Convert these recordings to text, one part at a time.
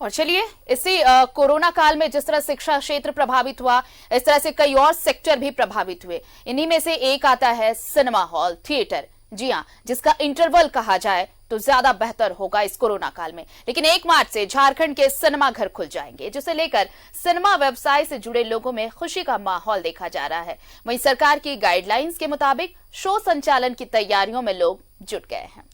और चलिए इसी कोरोना काल में जिस तरह शिक्षा क्षेत्र प्रभावित हुआ, इस तरह से कई और सेक्टर भी प्रभावित हुए। इन्हीं में से एक आता है सिनेमा हॉल, थिएटर। जी हाँ, जिसका इंटरवल कहा जाए तो ज्यादा बेहतर होगा इस कोरोना काल में। लेकिन 1 मार्च से झारखंड के सिनेमा घर खुल जाएंगे, जिसे लेकर सिनेमा व्यवसाय से जुड़े लोगों में खुशी का माहौल देखा जा रहा है। वहीं सरकार की गाइडलाइंस के मुताबिक शो संचालन की तैयारियों में लोग जुट गए हैं।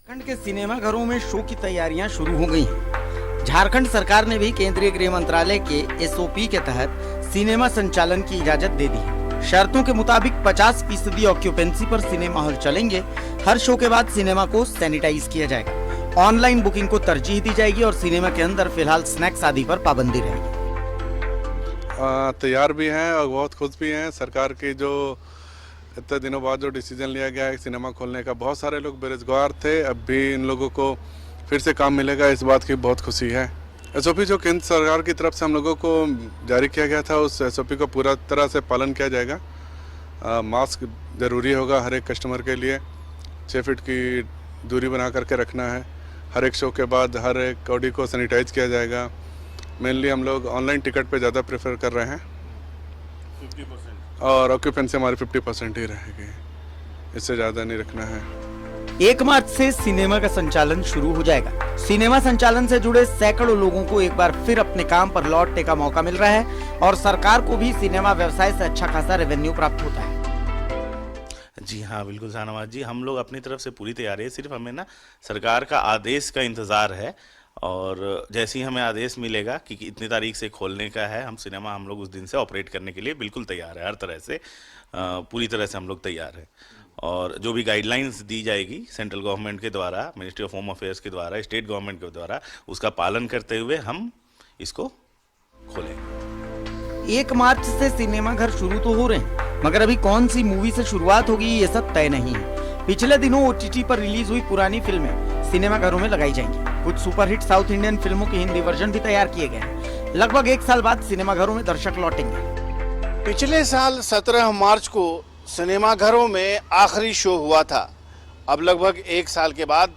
झारखंड के सिनेमा घरों में शो की तैयारियां शुरू हो गई हैं। झारखंड सरकार ने भी केंद्रीय गृह मंत्रालय के एसओपी के तहत सिनेमा संचालन की इजाजत दे दी है। शर्तों के मुताबिक 50% ऑक्यूपेंसी पर सिनेमा हॉल चलेंगे। हर शो के बाद सिनेमा को सैनिटाइज किया जाएगा। ऑनलाइन बुकिंग को तरजीह दी जाएगी और सिनेमा के अंदर फिलहाल स्नैक्स आदि पर पाबंदी रहेगी। तैयार भी हैं और बहुत खुश भी हैं। सरकार की जो इतने दिनों बाद जो डिसीजन लिया गया है सिनेमा खोलने का, बहुत सारे लोग बेरोजगार थे, अब भी इन लोगों को फिर से काम मिलेगा, इस बात की बहुत खुशी है। एसओपी जो केंद्र सरकार की तरफ से हम लोगों को जारी किया गया था, उस एसओपी को पूरा तरह से पालन किया जाएगा। मास्क ज़रूरी होगा हर एक कस्टमर के लिए, 6 फीट की दूरी बना करके रखना है। हर एक शो के बाद हर एक ऑडी को सैनिटाइज किया जाएगा। मेनली हम लोग ऑनलाइन टिकट पे ज़्यादा प्रेफर कर रहे हैं 50%, और ऑक्यूपेंसी हमारी 50% ही रहेगी, इससे ज़्यादा नहीं रखना है। 1 मार्च से सिनेमा का संचालन शुरू हो जाएगा। सिनेमा संचालन से जुड़े सैकड़ों लोगों को एक बार फिर अपने काम पर लौटने का मौका मिल रहा है और सरकार को भी सिनेमा व्यवसाय से अच्छा खासा रेवेन्यू प्राप्त होता है। जी हाँ, बिल्कुल शाहनवाज जी, हम लोग अपनी तरफ से पूरी तैयारी है। सिर्फ हमें ना सरकार का आदेश का इंतज़ार है, और जैसे ही हमें आदेश मिलेगा कि इतनी तारीख से खोलने का है, हम लोग उस दिन से ऑपरेट करने के लिए बिल्कुल तैयार है। हर तरह से पूरी तरह से हम लोग तैयार हैं। और जो भी गाइडलाइंस दी जाएगी सेंट्रल गवर्नमेंट के द्वारा, मिनिस्ट्री ऑफ होम अफेयर्स के द्वारा, स्टेट गवर्नमेंट के द्वारा, उसका पालन करते हुए हम इसको खोलेंगे। 1 मार्च से सिनेमा घर शुरू तो हो रहे हैं, मगर अभी कौन सी मूवी से शुरुआत होगी ये सब तय नहीं है। पिछले दिनों ओटीटी पर रिलीज हुई पुरानी फिल्में सिनेमा घरों में लगाई जाएंगी। कुछ सुपरहिट साउथ इंडियन फिल्मों के हिंदी वर्जन भी तैयार किए गए हैं। लगभग 1 साल बाद सिनेमा घरों में दर्शक लौटेंगे। पिछले साल 17 मार्च को सिनेमा घरों में आखिरी शो हुआ था। अब लगभग 1 साल के बाद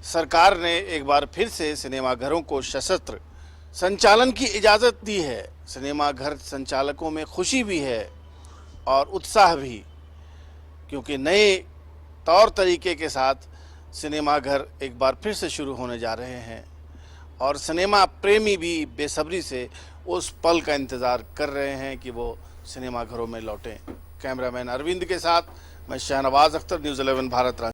सरकार ने एक बार फिर से सिनेमा घरों को सशस्त्र संचालन की इजाज़त दी है। सिनेमा घर संचालकों में खुशी भी है और उत्साह भी, क्योंकि नए तौर तरीके के साथ सिनेमा घर एक बार फिर से शुरू होने जा रहे हैं और सिनेमा प्रेमी भी बेसब्री से उस पल का इंतज़ार कर रहे हैं कि वो सिनेमा घरों में लौटें। कैमरामैन अरविंद के साथ मैं शाहनवाज अख्तर, न्यूज़ 11 भारत।